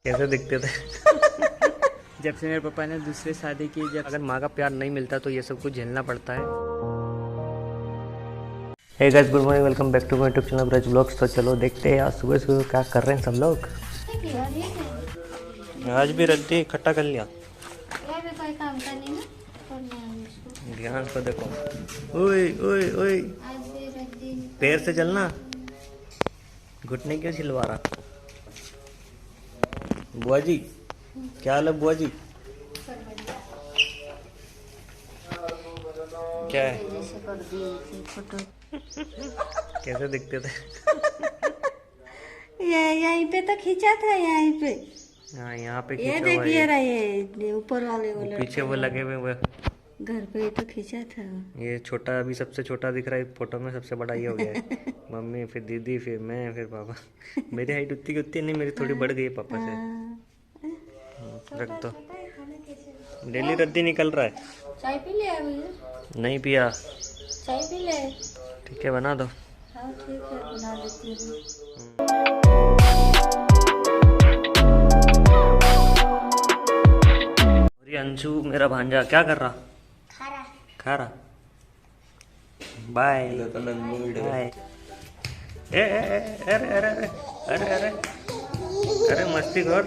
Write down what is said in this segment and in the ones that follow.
कैसे दिखते थे। जब से मेरे पापा ने दूसरी शादी की, जब अगर माँ का प्यार नहीं मिलता तो ये सब कुछ झेलना पड़ता है। Hey guys, good morning, welcome back to my YouTube channel Braj vlogs. तो चलो देखते हैं आज सुबह सुबह क्या कर रहे हैं सब लोग। आज भी रद्दी इकट्ठा कर लिया। कोई काम का नहीं ना, ध्यान से देखो। ओए ओए ओए, पैर से चलना, घुटने क्यों छिलवा रहा। बुआ जी क्या हाल है बुआ जी? क्या है? कैसे दिखते थे? यहीं पे तो खींचा था, यहीं पे। हाँ यहाँ पे ये खींचा हुआ देखिए है। रहा, ये ऊपर वाले वो पीछे वो लगे हुए वो। घर पे ही तो खींचा था। ये छोटा अभी सबसे छोटा दिख रहा है फोटो में, सबसे बड़ा ये हो गया है। मम्मी, फिर दीदी, फिर मैं, फिर पापा। मेरी हाइट उतनी की उतनी नहीं, मेरी थोड़ी बढ़ गई है पापा से। रख दो। डेली रद्दी निकल रहा है। चाय पी ले अभी। नहीं पिया। चाय पी ले। ठीक है बना दो। हाँ ठीक है, बना देती हूँ। और ये अंशु मेरा भांजा क्या कर रहा? खा रहा। Bye bye. अरे अरे अरे अरे अरे अरे मस्ती कर।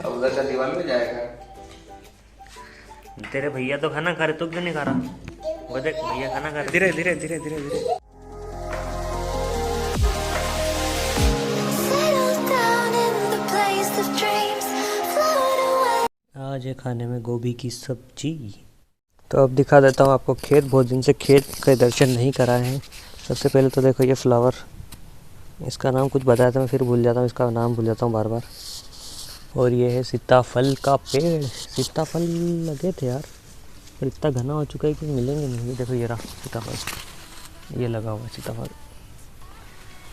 उधर का दीवार में जाएगा। तेरे भैया तो खाना खा रहे, तो क्यों नहीं खा रहा? वो देख भैया खाना खा रहे। धीरे धीरे धीरे धीरे धीरे। आज है खाने में गोभी की सब्जी। तो अब दिखा देता हूँ आपको खेत। बहुत दिन से खेत के दर्शन नहीं कराए हैं। सबसे पहले तो देखो ये फ्लावर, इसका नाम कुछ बताया था मैं फिर भूल जाता हूँ, इसका नाम भूल जाता हूँ बार बार। और ये है सीताफल का पेड़। सीताफल लगे थे यार, पर इतना घना हो चुका है कि मिलेंगे नहीं। ये देखो ये रहा सीताफल, ये लगा हुआ है सीताफल।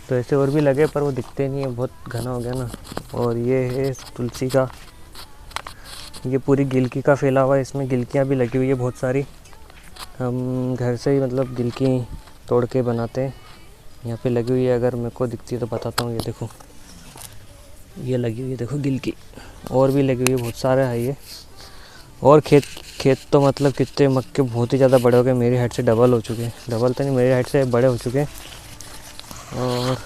तो ऐसे और भी लगे पर वो दिखते नहीं है, बहुत घना हो गया ना। और ये है तुलसी का, ये पूरी गिलकी का फैला हुआ है, इसमें गिलकियाँ भी लगी हुई है बहुत सारी। हम घर से ही मतलब गिलकी तोड़ के बनाते हैं। यहाँ पे लगी हुई है, अगर मेरे को दिखती है तो बताता हूँ। ये देखो ये लगी हुई है, देखो गिलकी। और भी लगी हुई है, बहुत सारा है ये। और खेत तो मतलब कितने मक्के बहुत ही ज़्यादा बड़े हो गए, मेरी हाइट से डबल हो चुके हैं। डबल तो नहीं, मेरी हाइट से बड़े हो चुके हैं। और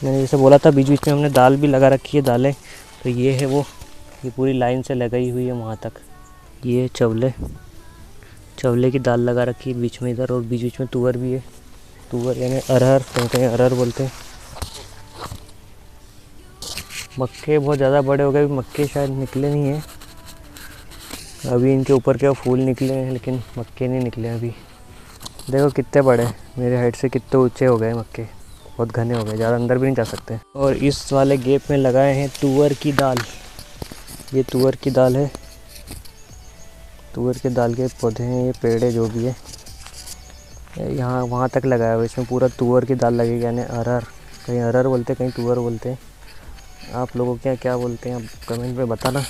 मैंने जैसे बोला था बीच बीच में हमने दाल भी लगा रखी है, दालें। तो ये है वो, ये पूरी लाइन से लगाई हुई है वहाँ तक। ये चवले की दाल लगा रखी है बीच में इधर, और बीच बीच में तुअर भी है। तुअर यानी अरहर, कहीं कहीं अरहर बोलते हैं। मक्के बहुत ज़्यादा बड़े हो गए, मक्के शायद निकले नहीं हैं अभी। इनके ऊपर के फूल निकले हैं लेकिन मक्के नहीं निकले अभी। देखो कितने बड़े, मेरे हाइट से कितने ऊंचे हो गए मक्के, बहुत घने हो गए, ज़्यादा अंदर भी नहीं जा सकते। और इस वाले गैप में लगाए हैं तुअर की दाल। ये तुअर की दाल है, तुअर के दाल के पौधे हैं, ये पेड़ है जो भी है। यहाँ वहाँ तक लगाया हुआ, इसमें पूरा तुअर की दाल लगेगी, यानी अरहर। कहीं अरहर बोलते हैं, कहीं तुअर बोलते हैं। आप लोगों के यहाँ क्या बोलते हैं आप कमेंट में बताना।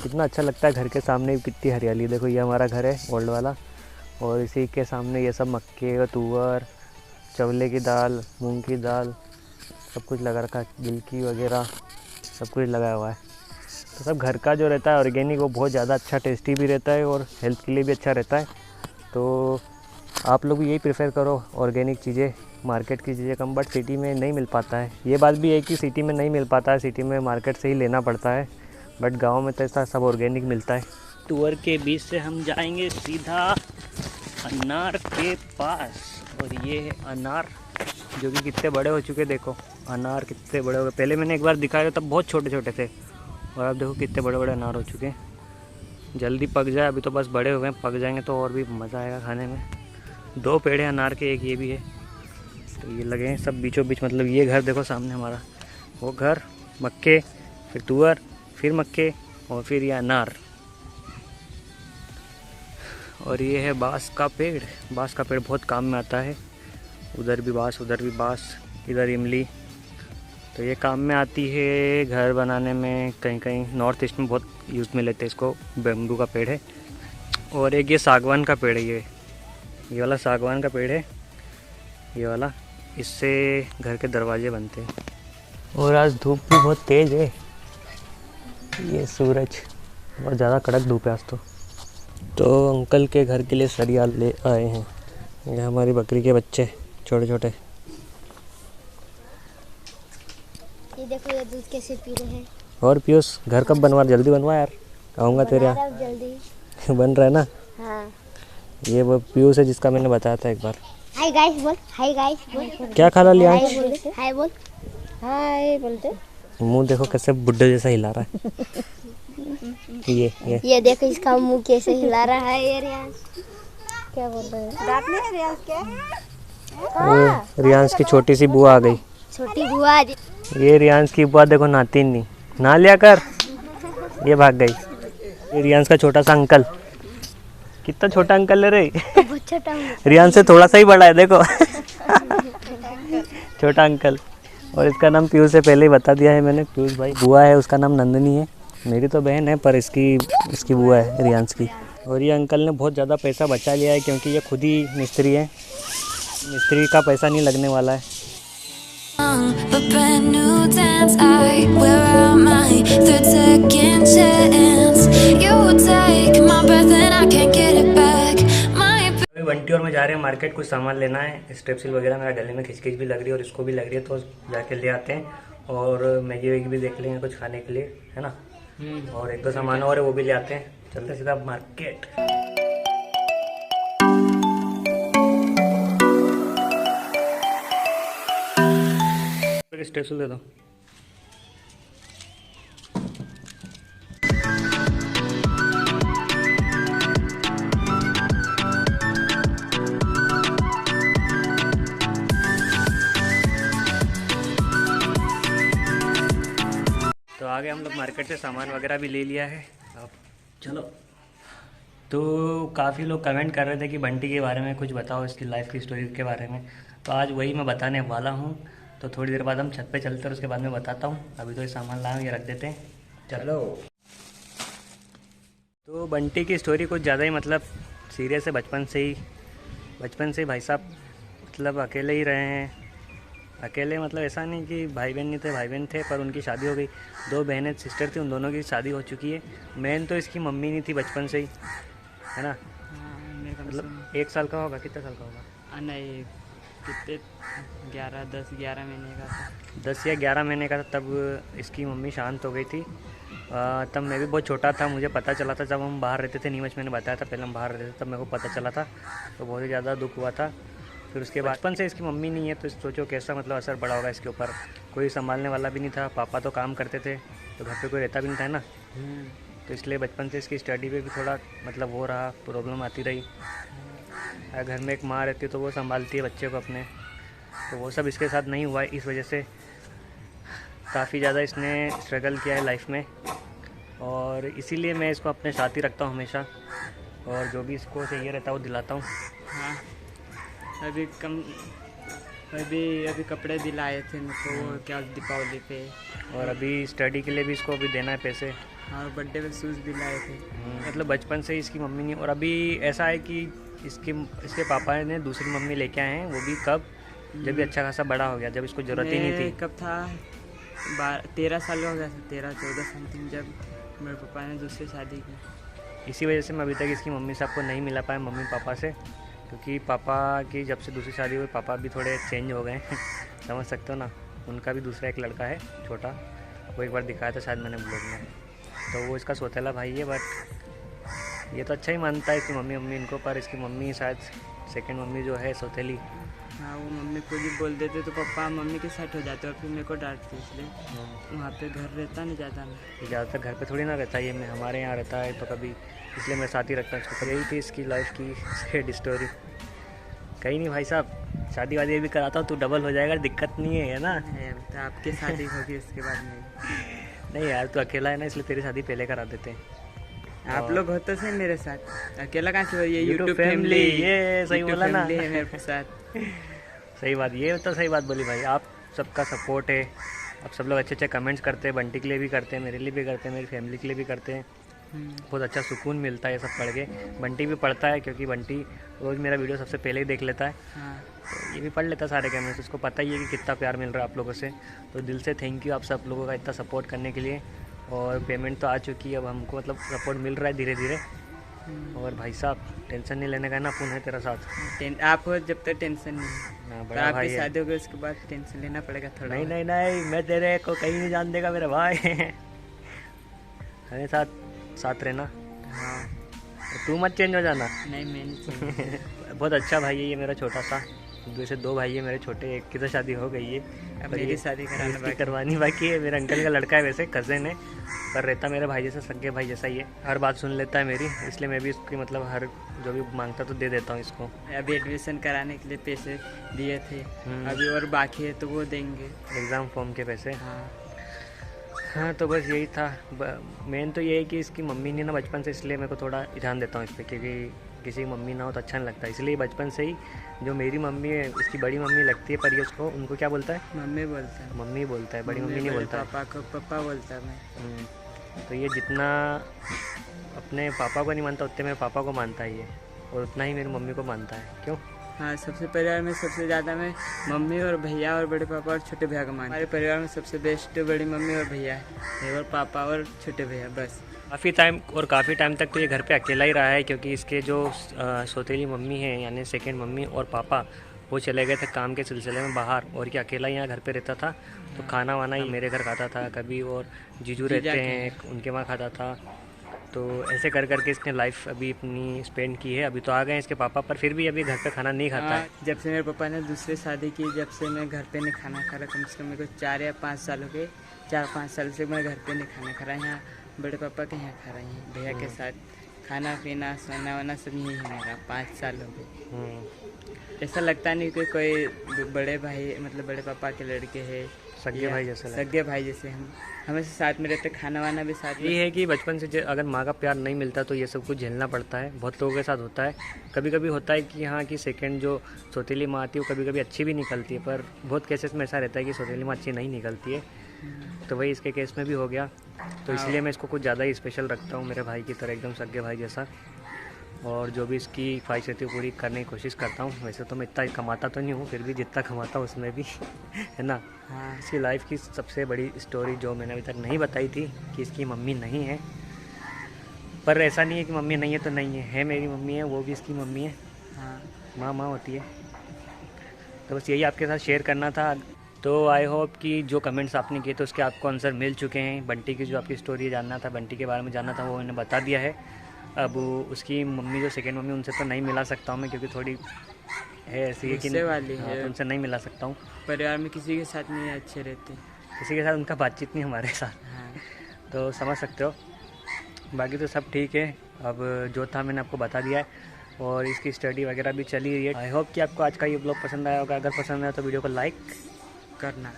कितना अच्छा लगता है, घर के सामने भी कितनी हरियाली। देखो ये हमारा घर है ओल्ड वाला, और इसी के सामने ये सब मक्के और तुअर, चवले की दाल, मूंग की दाल, सब कुछ लगा रखा है, गिलकी वगैरह सब कुछ लगाया हुआ है। तो सब घर का जो रहता है ऑर्गेनिक, वो बहुत ज़्यादा अच्छा, टेस्टी भी रहता है और हेल्थ के लिए भी अच्छा रहता है। तो आप लोग भी यही प्रेफर करो, ऑर्गेनिक चीज़ें, मार्केट की चीज़ें कम। बट सिटी में नहीं मिल पाता है, ये बात भी है कि सिटी में नहीं मिल पाता है, सिटी में मार्केट से ही लेना पड़ता है। बट गांव में तो ऐसा सब ऑर्गेनिक मिलता है। तुअर के बीच से हम जाएंगे सीधा अनार के पास। और ये है अनार, जो कि कितने बड़े हो चुके, देखो अनार कितने बड़े हो गए। पहले मैंने एक बार दिखाया तब बहुत छोटे छोटे थे, और अब देखो कितने बड़े बड़े अनार हो चुके हैं। जल्दी पक जाए, अभी तो बस बड़े हुए हैं, पक जाएंगे तो और भी मज़ा आएगा खाने में। 2 पेड़ हैं अनार के, एक ये भी है। तो ये लगे हैं सब बीचों बीच, मतलब ये घर देखो सामने हमारा, वो घर, मक्के, फिर तुअर, फिर मक्के, और फिर ये अनार। और ये है बांस का पेड़। बांस का पेड़ बहुत काम में आता है, उधर भी बांस, उधर भी बांस, इधर इमली। तो ये काम में आती है घर बनाने में, कहीं कहीं नॉर्थ ईस्ट में बहुत यूज़ में लेते हैं इसको। बेम्बू का पेड़ है। और एक ये सागवान का पेड़ है, ये वाला सागवान का पेड़ है, ये वाला। इससे घर के दरवाजे बनते हैं। और आज धूप भी बहुत तेज है, ये सूरज बहुत ज़्यादा कड़क धूप है आज तो अंकल के घर के लिए सरिया ले आए हैं। ये हमारी बकरी के बच्चे छोटे छोटे। ये देखो ये दूध कैसे पी रहे हैं। और पीयूष घर कब बनवा, जल्दी बनवा यार, आऊँगा तेरे बना रहा यहाँ। हूं जल्दी। बन रहा है ना। हाँ। ये वो पीयूष है जिसका मैंने बताया था एक बार। हाय गाइस बोल, हाय गाइस बोल। क्या खा ला लिया? हाय बोल, हाय बोल, हाय बोलते। मुंह देखो कैसे बुड्ढे जैसा हिला रहा है। ये देखो इसका मुंह कैसे हिला रहा है। ये रियांश क्या बोल रहे हैं? दांत नहीं है रियांश के? रियांश की छोटी सी बुआ आ गई। छोटी बुआ। ये रियांश की बुआ देखो नहाती नहीं, नहा लिया कर। ये भाग गई। ये रियांश का छोटा सा अंकल, कितना छोटा अंकल है रे। बहुत छोटा हूँ। रियांश से थोड़ा सा ही बड़ा है देखो। छोटा अंकल। और इसका नाम पीयूष से पहले ही बता दिया है मैंने, पीयूष भाई। बुआ है उसका नाम नंदनी है, मेरी तो बहन है पर इसकी बुआ है रियांश की। और ये अंकल ने बहुत ज़्यादा पैसा बचा लिया है क्योंकि ये खुद ही मिस्त्री है, मिस्त्री का पैसा नहीं लगने वाला है। बंटी और मैं जा रहे हैं मार्केट, कुछ सामान लेना है, स्ट्रेपसिल वगैरह। मेरा गले में खिचखिच भी लग रही है और इसको भी लग रही है, तो जाके ले आते हैं। और मैगी वैगी भी देख लेंगे कुछ खाने के लिए, है ना। और एक दो सामान और है वो भी ले आते हैं। चलते सीधा मार्केट। स्ट्रेपसिल दे दो। तो आगे हम लोग मार्केट से सामान वगैरह भी ले लिया है। अब चलो। तो काफ़ी लोग कमेंट कर रहे थे कि बंटी के बारे में कुछ बताओ, इसकी लाइफ की स्टोरी के बारे में, तो आज वही मैं बताने वाला हूँ। तो थोड़ी देर बाद हम छत पे चलते हैं, उसके बाद मैं बताता हूँ। अभी तो ये सामान लाएं, ये रख देते हैं। चलो। तो बंटी की स्टोरी कुछ ज़्यादा ही मतलब सीरियस है। बचपन से ही भाई साहब मतलब अकेले ही रहे हैं। अकेले मतलब ऐसा नहीं कि भाई बहन नहीं थे, भाई बहन थे, पर उनकी शादी हो गई। दो बहनें सिस्टर थी, उन दोनों की शादी हो चुकी है। मेन तो इसकी मम्मी नहीं थी बचपन से ही, है ना। मतलब 1 साल का होगा, कितना साल का होगा? नहीं, कितने 10-11 महीने का था। 10 या 11 महीने का था तब इसकी मम्मी शांत हो गई थी। तब मैं भी बहुत छोटा था, मुझे पता चला था जब हम बाहर रहते थे। नीमच मैंने बताया था, पहले हम बाहर रहते थे, तब मेरे को पता चला था, तो बहुत ही ज़्यादा दुख हुआ था। फिर उसके बाद बचपन से इसकी मम्मी नहीं है, तो सोचो कैसा मतलब असर पड़ा होगा इसके ऊपर। कोई संभालने वाला भी नहीं था, पापा तो काम करते थे, तो घर पे कोई रहता भी नहीं था ना। तो इसलिए बचपन से इसकी स्टडी पे भी थोड़ा मतलब वो रहा, प्रॉब्लम आती रही। घर में एक माँ रहती है तो वो संभालती है बच्चे को अपने, तो वो सब इसके साथ नहीं हुआ है। इस वजह से काफ़ी ज़्यादा इसने स्ट्रगल किया है लाइफ में, और इसीलिए मैं इसको अपने साथ ही रखता हूँ हमेशा, और जो भी इसको चाहिए रहता है वो दिलाता हूँ। हाँ, अभी कपड़े दिलाए थे मेरे को, क्या दीपावली पे। और अभी स्टडी के लिए भी इसको अभी देना है पैसे। और बर्थडे पे शूज़ दिलाए थे। मतलब बचपन से इसकी मम्मी नहीं। और अभी ऐसा है कि इसके पापा ने दूसरी मम्मी लेके आए हैं, वो भी कब, जब भी अच्छा खासा बड़ा हो गया, जब इसको ज़रूरत ही नहीं थी। कब था, 13 साल का हो गया था, 13-14 समथिंग, जब मेरे पापा ने दूसरी शादी की। इसी वजह से मैं अभी तक इसकी मम्मी साहब को नहीं मिला पाया, मम्मी पापा से, क्योंकि पापा की जब से दूसरी शादी हुई, पापा भी थोड़े चेंज हो गए हैं। समझ सकते हो ना। उनका भी दूसरा एक लड़का है छोटा, वो एक बार दिखाया था शायद मैंने ब्लॉग में, तो वो इसका सौतेला भाई है। बट ये तो अच्छा ही मानता है इसकी मम्मी इनको, पर इसकी मम्मी शायद सेकंड मम्मी जो है सौतेली। हाँ, वो मम्मी को भी बोल देते तो पापा मम्मी के साथ हो जाते और फिर मेरे को डांटते, इसलिए वहाँ पे घर रहता नहीं जाता मैं। ज़्यादातर घर पे थोड़ी ना रहता है, ये मैं हमारे यहाँ रहता है तो कभी, इसलिए मैं साथ ही रखता हूँ इसको। यही थी इसकी लाइफ की सैड स्टोरी। कहीं नहीं भाई साहब, शादी वादी भी कराता हूँ, तू डबल हो जाएगा, दिक्कत नहीं है ना। तो आपकी शादी होगी उसके बाद में। नहीं यार, तू अकेला है ना, इसलिए तेरी शादी पहले करा देते हैं। आप लोग होते थे मेरे साथ, अकेला कहाँ से हो? ये YouTube यूट्यूब फैमिली, ये सही बोला ना। है मेरे साथ। सही बात, ये तो सही बात बोली भाई। आप सबका सपोर्ट है, आप सब लोग अच्छे अच्छे कमेंट्स करते हैं, बंटी के लिए भी करते हैं, मेरे लिए भी करते हैं, मेरी फैमिली के लिए भी करते हैं। बहुत अच्छा सुकून मिलता है ये सब पढ़ के। बंटी भी पढ़ता है क्योंकि बंटी रोज़ मेरा वीडियो सबसे पहले ही देख लेता है। हाँ तो ये भी पढ़ लेता है सारे कमेंट्स, उसको पता ही है कि कितना प्यार मिल रहा है आप लोगों से। तो दिल से थैंक यू आप सब लोगों का इतना सपोर्ट करने के लिए। और पेमेंट तो आ चुकी है, अब हमको मतलब सपोर्ट मिल रहा है धीरे धीरे। और भाई साहब टेंशन नहीं लेने का ना, फोन है तेरा साथ। आप हो जब तक टेंशन नहीं, हाँ, तो बड़ा भाई आपकी है। शादी होगी उसके बाद टेंशन लेना पड़ेगा थोड़ा। नहीं नहीं नहीं, मैं तेरे को कहीं नहीं जान देगा मेरे भाई। हमें साथ रहना, हाँ तू मत चेंज हो जाना। नहीं मैं नहीं चाहिए। बहुत अच्छा भाई है ये मेरा छोटा सा। वैसे 2 भाई है मेरे छोटे, एक की तो शादी हो गई है, अब पर मेरी ये शादी कराना इसकी बाकी। करवानी बाकी है। मेरे अंकल का लड़का है, वैसे कज़न है, पर रहता मेरे भाई जैसा, सगे भाई जैसा ही है। हर बात सुन लेता है मेरी, इसलिए मैं भी इसकी मतलब हर जो भी मांगता तो दे देता हूँ इसको। अभी एडमिशन कराने के लिए पैसे दिए थे, अभी और बाकी है तो वो देंगे। एग्ज़ाम फॉर्म के पैसे। हाँ हाँ तो बस यही था। मेन तो ये है कि इसकी मम्मी नहीं ना बचपन से, इसलिए मेरे को थोड़ा ध्यान देता हूँ इस पर, क्योंकि किसी की मम्मी ना हो तो अच्छा नहीं लगता। इसलिए बचपन से ही जो मेरी मम्मी है, इसकी बड़ी मम्मी लगती है, पर ये उसको उनको क्या बोलता है, मम्मी बोलता है। मम्मी बोलता है, बड़ी मम्मी नहीं बोलता है। पापा को पप्पा बोलता है मैं। तो ये जितना अपने पापा को नहीं मानता उतने मेरे पापा को मानता है ये, और उतना ही मेरी मम्मी को मानता है। क्यों? हाँ सबसे परिवार में सबसे ज़्यादा मैं मम्मी और भैया और बड़े पापा और छोटे भैया को मानता हूँ। हमारे परिवार में सबसे बेस्ट बड़ी मम्मी और भैया है, और पापा और छोटे भैया, बस। काफ़ी टाइम तक तो ये घर पे अकेला ही रहा है, क्योंकि इसके जो सौतेली मम्मी है यानी सेकंड मम्मी और पापा वो चले गए थे काम के सिलसिले में बाहर, और ये अकेला यहाँ घर पे रहता था। तो खाना वाना ही मेरे घर खाता था कभी, और जीजू रहते हैं उनके वहाँ खाता था। तो ऐसे कर करके इसने लाइफ अभी अपनी स्पेंड की है। अभी तो आ गए इसके पापा, पर फिर भी अभी घर पे खाना नहीं खाता है। जब से मेरे पापा ने दूसरी शादी की, जब से मैं घर पे नहीं खाना खा रहा, कम से कम मेरे को 4 या 5 साल हो गए। 4-5 साल से मैं घर पे नहीं खाना खा रहा। यहाँ बड़े पापा के यहाँ खा रही हैं, भैया के साथ खाना पीना सोना वाना सब यही है मेरा। 5 साल हो गए। ऐसा लगता नहीं कि कोई बड़े भाई मतलब बड़े पापा के लड़के हैं, सगे भाई जैसे सगे भाई जैसे हम हमेशा साथ में रहते, खाना वाना भी साथ में। ये है कि बचपन से अगर माँ का प्यार नहीं मिलता तो ये सब कुछ झेलना पड़ता है। बहुत लोगों के साथ होता है। कभी कभी होता है कि हाँ कि सेकंड जो सौतेली माँ आती है वो कभी कभी अच्छी भी निकलती है, पर बहुत केसेस में ऐसा रहता है कि सौतेली माँ अच्छी नहीं निकलती है। तो वही इसके केस में भी हो गया। तो इसलिए मैं इसको कुछ ज़्यादा ही स्पेशल रखता हूँ, मेरे भाई की तरह, एकदम सगे भाई जैसा। और जो भी इसकी ख्वाहिश रहती है पूरी करने की कोशिश करता हूँ। वैसे तो मैं इतना कमाता तो नहीं हूँ, फिर भी जितना कमाता हूँ उसमें भी है ना। हाँ इसकी लाइफ की सबसे बड़ी स्टोरी जो मैंने अभी तक नहीं बताई थी कि इसकी मम्मी नहीं है। पर ऐसा नहीं है कि मम्मी नहीं है तो नहीं है मेरी मम्मी है, वो भी इसकी मम्मी है। हाँ माँ होती है। तो बस यही आपके साथ शेयर करना था। तो आई होप कि जो कमेंट्स आपने किए थे उसके आपको आंसर मिल चुके हैं। बंटी की जो आपकी स्टोरी जानना था, बंटी के बारे में जानना था, वो मैंने बता दिया है। अब उसकी मम्मी जो सेकंड मम्मी, उनसे तो नहीं मिला सकता हूँ मैं, क्योंकि थोड़ी है ऐसी है कि गुस्से वाली हाँ, है। तो उनसे नहीं मिला सकता हूँ। परिवार में किसी के साथ नहीं अच्छे रहते। किसी के साथ उनका बातचीत नहीं हमारे साथ, हाँ तो समझ सकते हो। बाकी तो सब ठीक है। अब जो था मैंने आपको बता दिया है, और इसकी स्टडी वगैरह भी चली रही है। आई होप कि आपको आज का ये ब्लॉग पसंद आया होगा। अगर पसंद आया तो वीडियो को लाइक करना,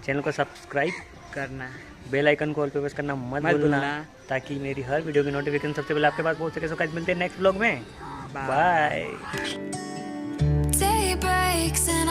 चैनल को सब्सक्राइब करना, बेल आइकन को ऑल पे प्रेस करना मत भूलना, ताकि मेरी हर वीडियो की नोटिफिकेशन सबसे पहले आपके पास पहुंच सके। सो गाइस मिलते हैं नेक्स्ट व्लॉग में। बाय। Day breaks and